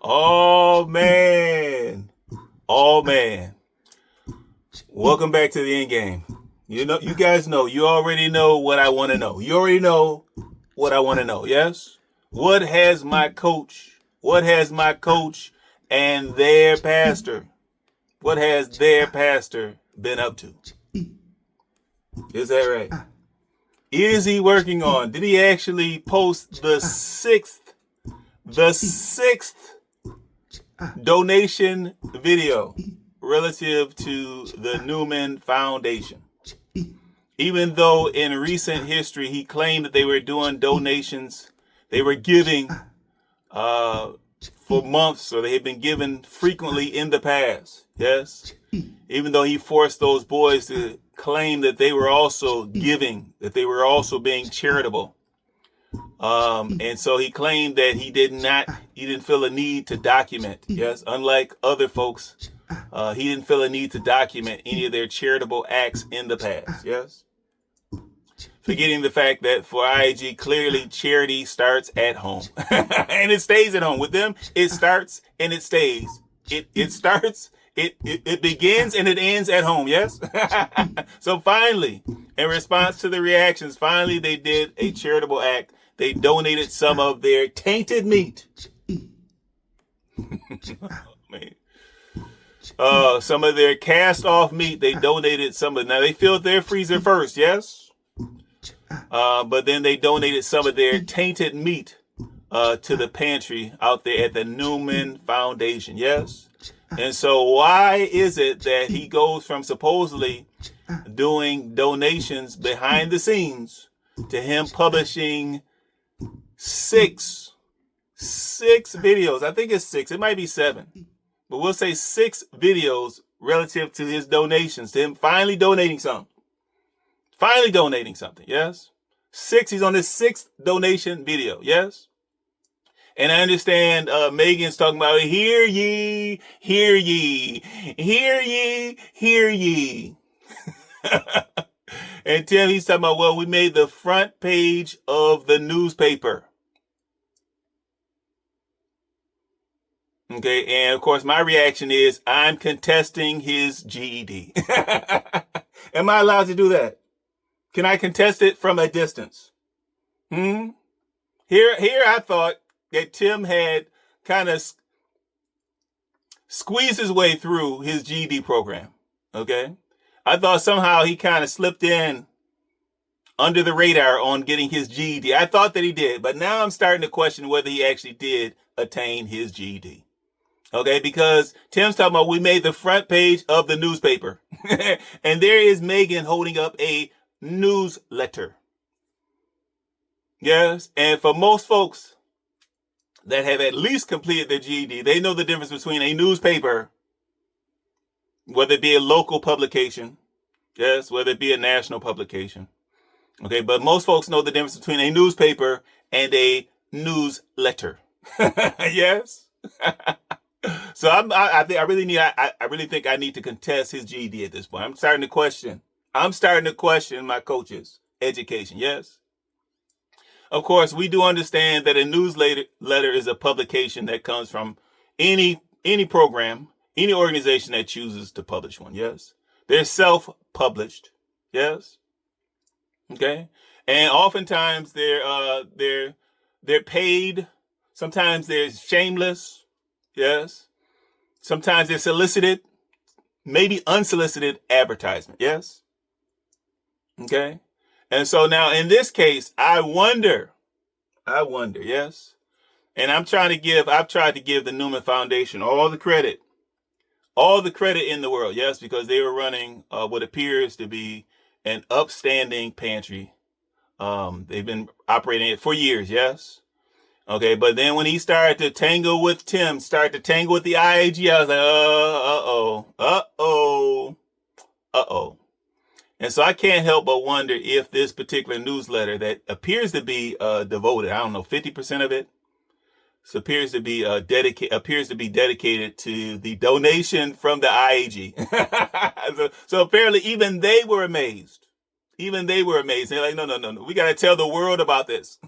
Oh, man. Oh, man. Welcome back to the end game. You guys know, you already know what I want to know. You already know what I want to know, yes? What has my coach and their pastor, what has their pastor been up to? Is that right? Is he working on, did he actually post the sixth donation video relative to the Newman Foundation? Even though in recent history he claimed that they were doing donations, they were giving for months, or they had been given frequently in the past. Yes. Even though he forced those boys to claim that they were also giving, that they were also being charitable. And so he claimed that he didn't feel a need to document. Yes. Unlike other folks, he didn't feel a need to document any of their charitable acts in the past. Yes. Forgetting the fact that for IAG, clearly charity starts at home and it stays at home. With them, it starts and it stays. It starts, it begins and it ends at home. Yes. So finally, in response to the reactions, finally they did a charitable act. They donated some of their tainted meat. Some of their cast off meat. They donated some of. Now they filled their freezer first. Yes. But then they donated some of their tainted meat to the pantry out there at the Newman Foundation. Yes. And so why is it that he goes from supposedly doing donations behind the scenes to him publishing six videos? I think it's 6. It might be 7. But we'll say 6 videos relative to his donations, to him finally donating something. Finally donating something, yes? 6, he's on his 6th donation video, yes? And I understand Megan's talking about, hear ye, hear ye, hear ye, hear ye. And Tim, he's talking about, well, we made the front page of the newspaper. Okay, and of course, my reaction is, I'm contesting his GED. Am I allowed to do that? Can I contest it from a distance? Here I thought that Tim had kind of squeezed his way through his GED program. Okay. I thought somehow he kind of slipped in under the radar on getting his GED. I thought that he did, but now I'm starting to question whether he actually did attain his GED. Okay, because Tim's talking about we made the front page of the newspaper. And there is Megan holding up a newsletter. Yes, and for most folks that have at least completed their GED, they know the difference between a newspaper, whether it be a local publication, yes, whether it be a national publication. Okay, but most folks know the difference between a newspaper and a newsletter. Yes. So I really think I need to contest his GED at this point. I'm starting to question my coach's education. Yes. Of course, we do understand that a newsletter is a publication that comes from any program, any organization that chooses to publish one. Yes. They're self-published. Yes. Okay. And oftentimes they're paid. Sometimes they're shameless. Yes. Sometimes they're solicited, maybe unsolicited advertisement. Yes. Okay. And so now in this case, I wonder, yes. And I've tried to give the Newman Foundation all the credit in the world. Yes. Because they were running what appears to be an upstanding pantry. They've been operating it for years. Yes. Okay, but then when he started to tangle with the IAG, I was like, uh-oh. And so I can't help but wonder if this particular newsletter that appears to be devoted, I don't know, 50% of it, so appears to be dedicated to the donation from the IAG. So apparently even they were amazed. They're like, no. We got to tell the world about this.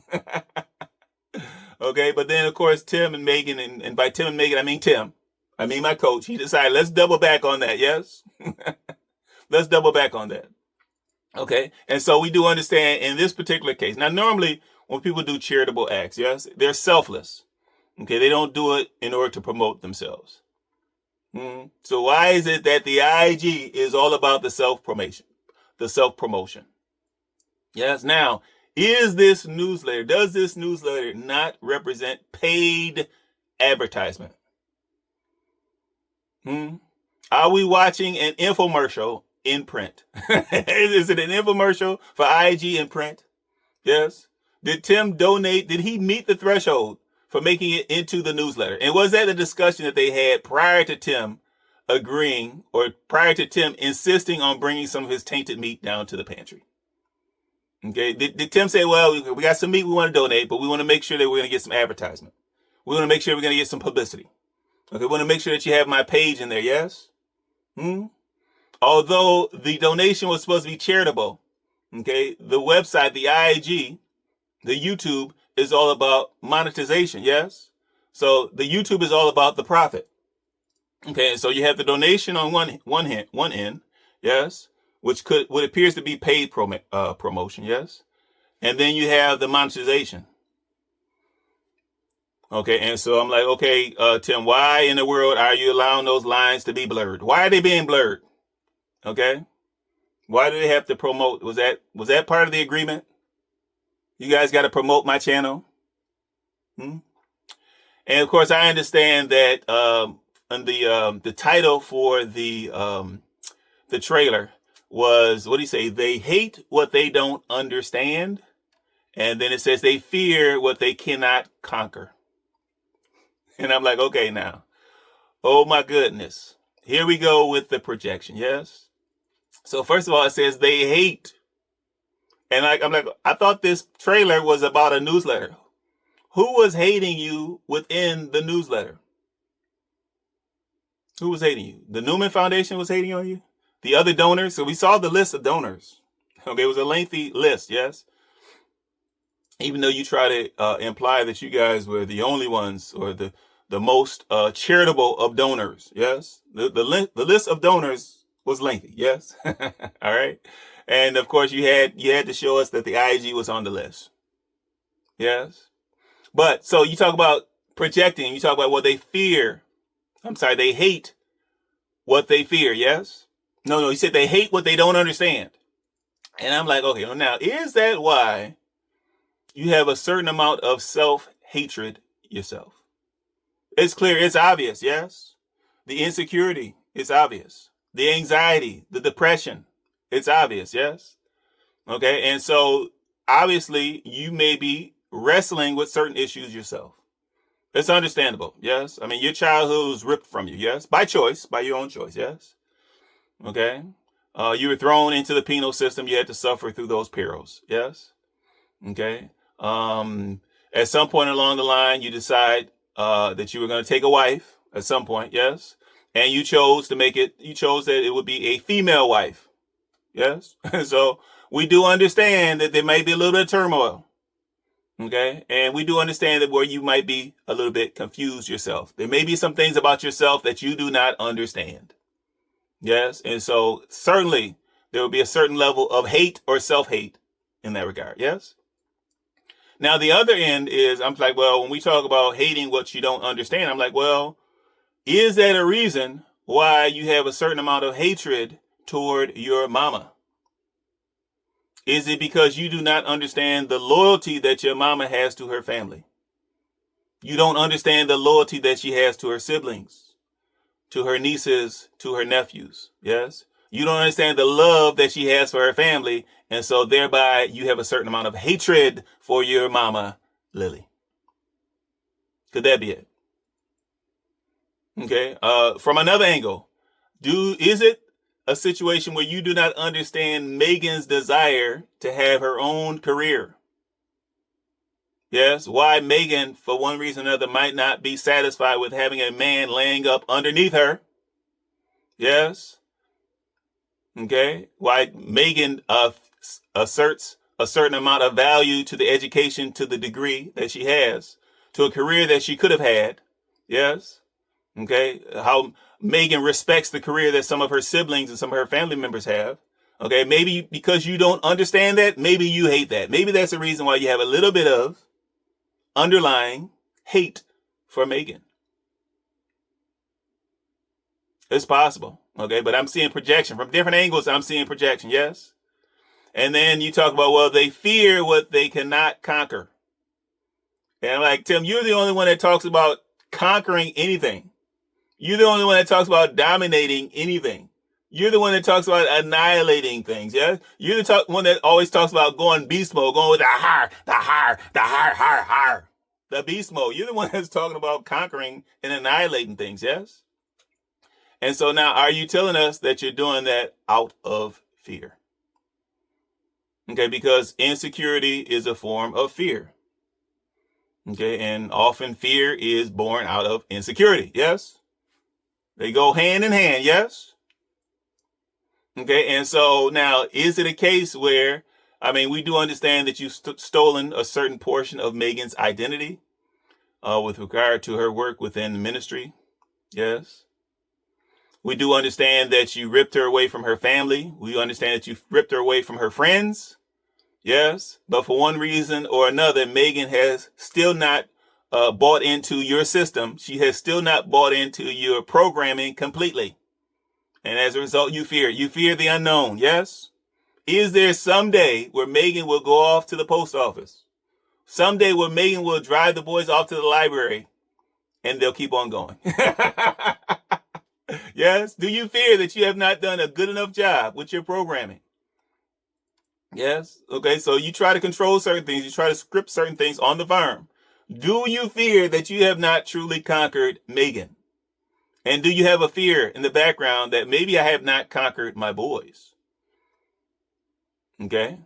Okay, but then of course Tim and Megan, and by Tim and Megan I mean Tim, I mean my coach. He decided let's double back on that. Yes, let's double back on that. Okay, and so we do understand in this particular case. Now, normally when people do charitable acts, yes, they're selfless. Okay, they don't do it in order to promote themselves. So why is it that the IAG is all about the self-promotion, the self-promotion? Yes. Now, does this newsletter not represent paid advertisement? Are we watching an infomercial in print? Is it an infomercial for IAG in print? Yes. Did Tim donate? Did he meet the threshold for making it into the newsletter? And was that a discussion that they had prior to Tim agreeing, or prior to Tim insisting on bringing some of his tainted meat down to the pantry? Okay. Did Tim say, well, we got some meat we want to donate, but we want to make sure that we're going to get some advertisement. We want to make sure we're going to get some publicity. Okay. We want to make sure that you have my page in there. Yes. Although the donation was supposed to be charitable. Okay. The website, the IAG, the YouTube is all about monetization. Yes. So the YouTube is all about the profit. Okay. So you have the donation on one end. Yes. What appears to be paid promotion. Yes. And then you have the monetization. Okay. And so I'm like, okay, Tim, why in the world are you allowing those lines to be blurred? Why are they being blurred? Okay. Why do they have to promote? Was that part of the agreement? You guys got to promote my channel. And of course, I understand that the title for the trailer was, what do you say? They hate what they don't understand. And then it says they fear what they cannot conquer. And I'm like, okay, now, oh my goodness. Here we go with the projection. Yes. So first of all, it says they hate. And I'm like, I thought this trailer was about a newsletter. Who was hating you within the newsletter? Who was hating you? The Newman Foundation was hating on you? The other donors? So we saw the list of donors. Okay, it was a lengthy list, yes? Even though you try to imply that you guys were the only ones, or the most charitable of donors, yes? The list of donors was lengthy, yes? All right? And of course, you had to show us that the IAG was on the list. Yes. But so you talk about projecting, you talk about what they fear. I'm sorry, they hate what they fear. Yes. No, you said they hate what they don't understand. And I'm like, okay, well, now is that why you have a certain amount of self-hatred yourself? It's clear. It's obvious. Yes. The insecurity. It's obvious. The anxiety, the depression. It's obvious, yes? Okay, and so obviously you may be wrestling with certain issues yourself. It's understandable, yes? I mean, your childhood was ripped from you, yes? By choice, by your own choice, yes? Okay? You were thrown into the penal system. You had to suffer through those perils, yes? Okay? At some point along the line, you decide that you were going to take a wife at some point, yes? And you chose that it would be a female wife. Yes. So we do understand that there might be a little bit of turmoil. Okay. And we do understand that where you might be a little bit confused yourself. There may be some things about yourself that you do not understand. Yes. And so certainly there will be a certain level of hate or self-hate in that regard. Yes. Now, the other end is, I'm like, well, when we talk about hating what you don't understand, I'm like, well, is that a reason why you have a certain amount of hatred toward your mama? Is it because you do not understand the loyalty that your mama has to her family? You don't understand the loyalty that she has to her siblings, to her nieces, to her nephews. Yes. You don't understand the love that she has for her family. And so thereby you have a certain amount of hatred for your mama, Lily. Could that be it? Okay. From another angle, is it a situation where you do not understand Megan's desire to have her own career? Yes. Why Megan, for one reason or another, might not be satisfied with having a man laying up underneath her. Yes. Okay. Why Megan asserts a certain amount of value to the education, to the degree that she has, to a career that she could have had. Yes. Okay. How Megan respects the career that some of her siblings and some of her family members have. Okay. Maybe because you don't understand that, maybe you hate that. Maybe that's the reason why you have a little bit of underlying hate for Megan. It's possible. Okay. But I'm seeing projection from different angles. I'm seeing projection. Yes. And then you talk about, well, they fear what they cannot conquer. And I'm like, Tim, you're the only one that talks about conquering anything. You're the only one that talks about dominating anything. You're the one that talks about annihilating things. Yeah. You're the one that always talks about going beast mode, going with the beast mode. You're the one that's talking about conquering and annihilating things. Yes. And so now, are you telling us that you're doing that out of fear? Okay, because insecurity is a form of fear. Okay, and often fear is born out of insecurity. Yes? They go hand in hand. Yes? Okay, and so now, is it a case where, we do understand that you've stolen a certain portion of Megan's identity with regard to her work within the ministry? Yes? We do understand that you ripped her away from her family. We understand that you ripped her away from her friends. Yes. But for one reason or another, Megan has still not bought into your system. She has still not bought into your programming completely. And as a result, you fear the unknown. Yes. Is there some day where Megan will go off to the post office? Someday where Megan will drive the boys off to the library and they'll keep on going. Yes. Do you fear that you have not done a good enough job with your programming? Yes. Okay. So you try to control certain things. You try to script certain things on the farm. Do you fear that you have not truly conquered Megan? And do you have a fear in the background that maybe I have not conquered my boys? Okay.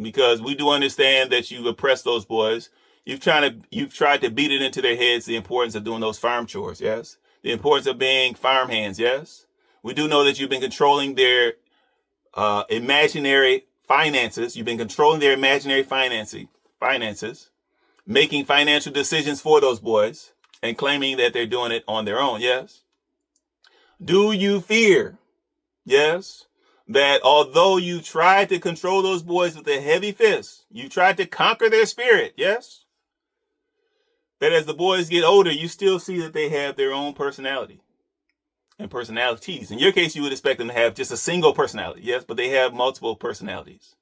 Because we do understand that you've oppressed those boys. You've tried to beat it into their heads, the importance of doing those farm chores. Yes. The importance of being farm hands. Yes. We do know that you've been controlling their imaginary finances. You've been controlling their imaginary finances, making financial decisions for those boys and claiming that they're doing it on their own. Yes. Do you fear? Yes. That although you tried to control those boys with a heavy fist, you tried to conquer their spirit. Yes. That as the boys get older, you still see that they have their own personality and personalities. In your case, you would expect them to have just a single personality. Yes, but they have multiple personalities.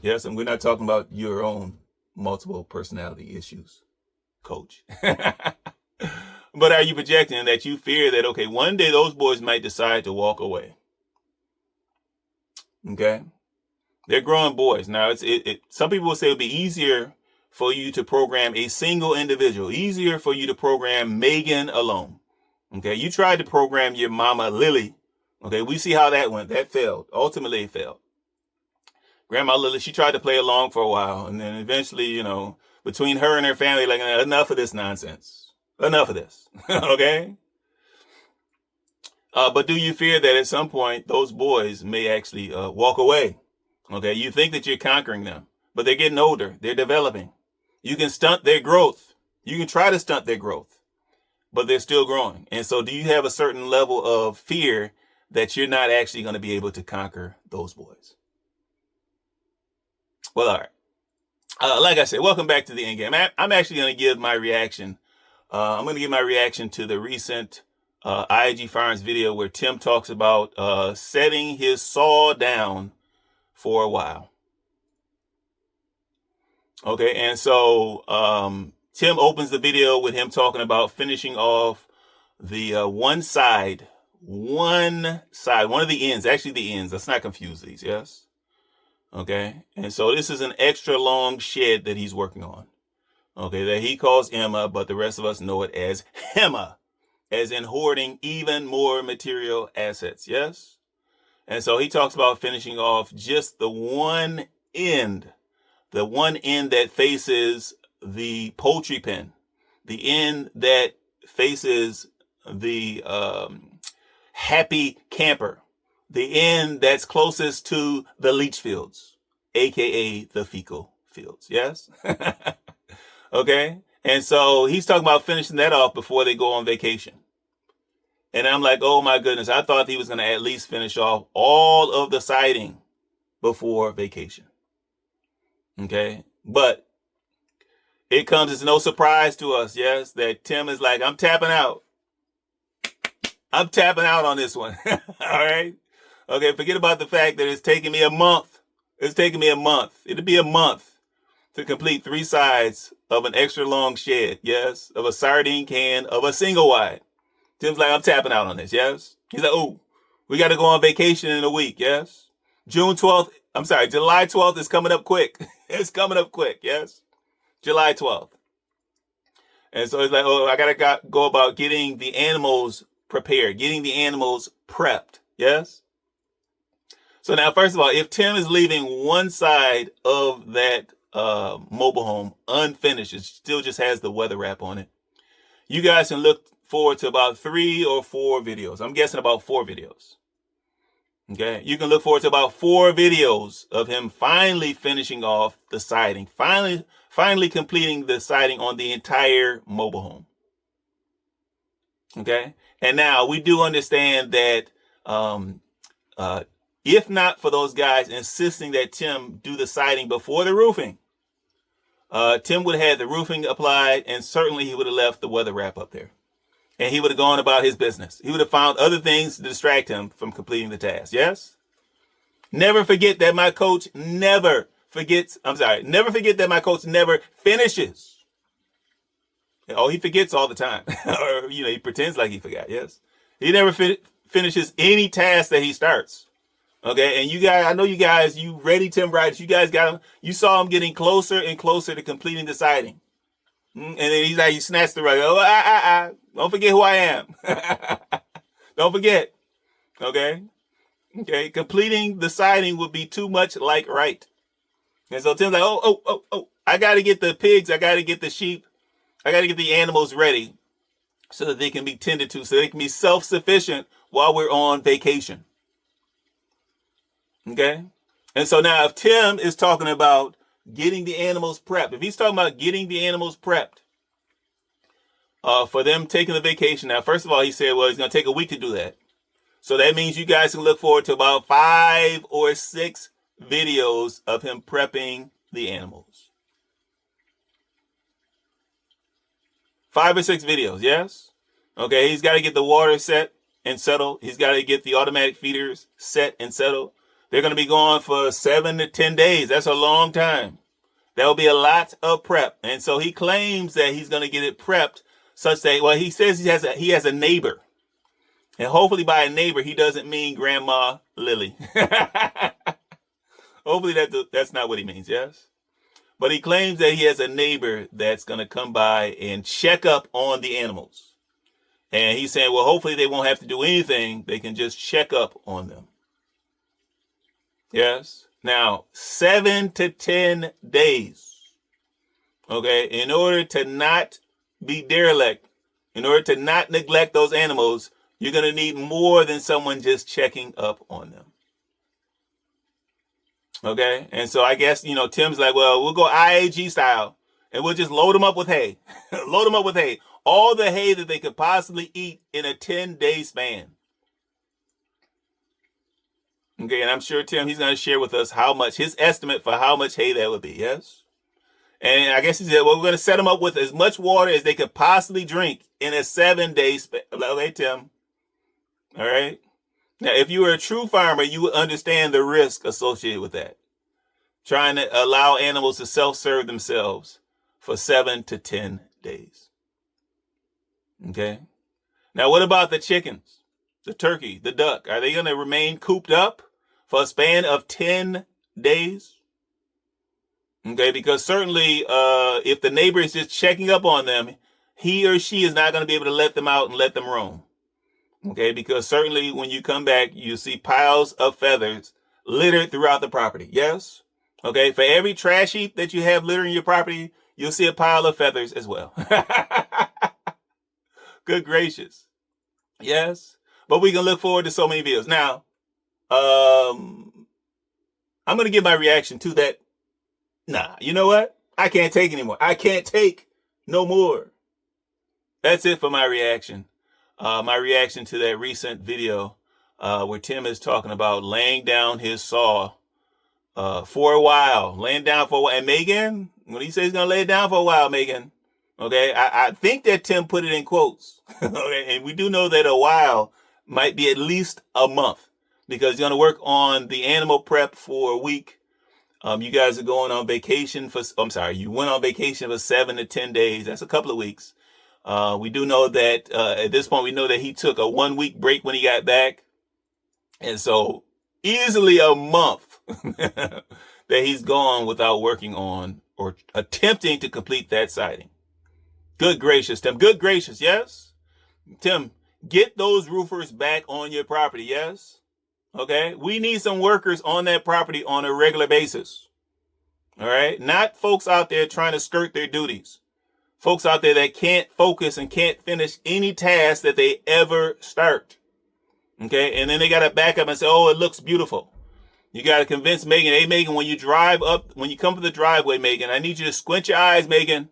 Yes, and we're not talking about your own multiple personality issues, coach. But are you projecting that you fear that, okay, one day those boys might decide to walk away? Okay. They're growing boys. Now, some people will say it would be easier for you to program a single individual, easier for you to program Megan alone. Okay, you tried to program your mama Lily. Okay, we see how that went. That failed. Ultimately, it failed. Grandma Lily, she tried to play along for a while. And then eventually, between her and her family, like, enough of this nonsense. Enough of this. Okay? But do you fear that at some point, those boys may actually walk away? Okay, you think that you're conquering them, but they're getting older. They're developing. You can stunt their growth. You can try to stunt their growth, but they're still growing. And so do you have a certain level of fear that you're not actually going to be able to conquer those boys? Well, all right. Like I said, welcome back to the Endgame. I'm actually going to give my reaction. I'm going to give my reaction to the recent IAG Farms video where Tim talks about setting his saw down for a while. Okay, and so Tim opens the video with him talking about finishing off the one of the ends, actually the ends. Let's not confuse these, yes? Okay, and so this is an extra long shed that he's working on. Okay, that he calls Emma, but the rest of us know it as Hemma, as in hoarding even more material assets, yes? And so he talks about finishing off just the one end that faces the poultry pen, the end that faces the happy camper, the end that's closest to the leach fields, aka the fecal fields. Yes. Okay. And so he's talking about finishing that off before they go on vacation. And I'm like, oh my goodness, I thought he was going to at least finish off all of the siding before vacation. Okay. But it comes as no surprise to us, yes, that Tim is like, I'm tapping out. I'm tapping out on this one. All right. Okay. Forget about the fact that it's taking me a month. It's taking me a month. It'll be a month to complete 3 sides of an extra long shed. Yes. Of a sardine can of a single wide. Tim's like, I'm tapping out on this. Yes. He's like, oh, we got to go on vacation in a week. Yes. July 12th is coming up quick. It's coming up quick. Yes. July 12th. And so it's like, oh, I got to go about getting the animals prepared, getting the animals prepped. Yes. So now, first of all, if Tim is leaving one side of that mobile home unfinished, it still just has the weather wrap on it. You guys can look forward to about 3 or 4 videos. I'm guessing about 4 videos. Okay. You can look forward to about 4 videos of him finally finishing off the siding, finally completing the siding on the entire mobile home. Okay. And now we do understand that, if not for those guys insisting that Tim do the siding before the roofing, Tim would have had the roofing applied, and certainly he would have left the weather wrap up there. And he would have gone about his business. He would have found other things to distract him from completing the task. Yes? Never forget that my coach never forgets. Never forget that my coach never finishes. Oh, he forgets all the time. Or, he pretends like he forgot. Yes? He never finishes any task that he starts. Okay? And you guys, I know you guys, you ready Tim Riders, you guys got him. You saw him getting closer and closer to completing the siding. And then he snatched the rug. Oh, don't forget who I am. Don't forget. Okay. Okay. Completing the siding would be too much like right. And so Tim's like, oh, I got to get the pigs. I got to get the sheep. I got to get the animals ready so that they can be tended to, so they can be self-sufficient while we're on vacation. Okay. And so now if Tim is talking about getting the animals prepped, if he's talking about getting the animals prepped for them taking the vacation. Now, first of all, he said, well, he's going to take a week to do that. So that means you guys can look forward to about 5 or 6 videos of him prepping the animals. 5 or 6 videos, yes? Okay, he's got to get the water set and settled. He's got to get the automatic feeders set and settled. They're going to be gone for 7 to 10 days. That's a long time. That will be a lot of prep. And so he claims that he's going to get it prepped such that, well, he says he has a neighbor. And hopefully by a neighbor, he doesn't mean Grandma Lily. Hopefully that's not what he means, yes? But he claims that he has a neighbor that's going to come by and check up on the animals. And he's saying, well, hopefully they won't have to do anything. They can just check up on them. Yes. Now, 7 to 10 days. Okay. In order to not be derelict, in order to not neglect those animals, you're going to need more than someone just checking up on them. Okay. And so I guess, Tim's like, well, we'll go IAG style and we'll just load them up with hay. Load them up with hay. All the hay that they could possibly eat in a 10-day span. Okay, and I'm sure, Tim, he's going to share with us his estimate for how much hay that would be, yes? And I guess he said, well, we're going to set them up with as much water as they could possibly drink in a 7-day span. Okay, Tim. All right? Now, if you were a true farmer, you would understand the risk associated with that. Trying to allow animals to self-serve themselves for 7 to 10 days. Okay? Now, what about the chickens, the turkey, the duck? Are they going to remain cooped up for a span of 10 days? Okay, because certainly if the neighbor is just checking up on them, he or she is not going to be able to let them out and let them roam. Okay, because certainly when you come back, you see piles of feathers littered throughout the property. Yes? Okay, for every trash heap that you have littering your property, you'll see a pile of feathers as well. Good gracious. Yes? But we can look forward to so many videos. Now, I'm going to give my reaction to that. Nah, you know what? I can't take anymore. I can't take no more. That's it for my reaction. My reaction to that recent video where Tim is talking about laying down his saw for a while. Laying down for a while. And Megan, when he says he's going to lay it down for a while, Megan, okay, I think that Tim put it in quotes. Okay, and we do know that a while might be at least a month because he's going to work on the animal prep for a week. You guys are going on vacation you went on vacation for 7 to 10 days. That's a couple of weeks. We do know that at this point, we know that he took a 1 week break when he got back. And so easily a month that he's gone without working on or attempting to complete that siding. Good gracious, Tim. Good gracious, yes? Tim, get those roofers back on your property, yes? Okay? We need some workers on that property on a regular basis. All right? Not folks out there trying to skirt their duties. Folks out there that can't focus and can't finish any task that they ever start. Okay? And then they got to back up and say, oh, it looks beautiful. You got to convince Megan, hey, Megan, when you come to the driveway, Megan, I need you to squint your eyes, Megan,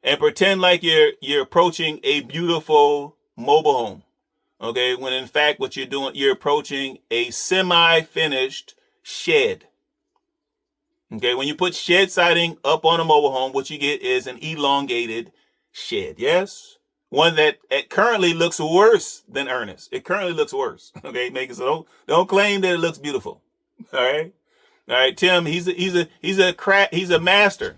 and pretend like you're approaching a beautiful mobile home. Okay? When in fact, what you're doing, you're approaching a semi-finished shed. Okay, when you put shed siding up on a mobile home, what you get is an elongated shed, yes? One that currently looks worse than Ernest. It currently looks worse. Okay, Megan, so don't claim that it looks beautiful. All right, Tim, he's a master.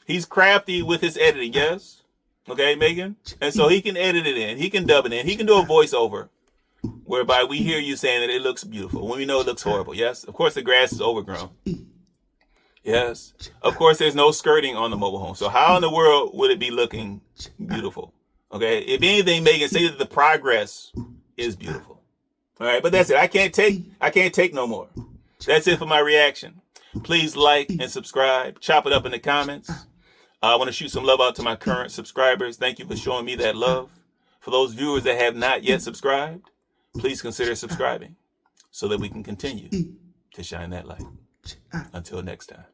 He's crafty with his editing, yes? Okay, Megan? And so he can edit it in. He can dub it in. He can do a voiceover whereby we hear you saying that it looks beautiful when we know it looks horrible, yes? Of course, the grass is overgrown. Yes. Of course, there's no skirting on the mobile home. So how in the world would it be looking beautiful? Okay. If anything, Megan, say that the progress is beautiful. All right. But that's it. I can't take no more. That's it for my reaction. Please like and subscribe. Chop it up in the comments. I want to shoot some love out to my current subscribers. Thank you for showing me that love. For those viewers that have not yet subscribed, please consider subscribing so that we can continue to shine that light. Until next time.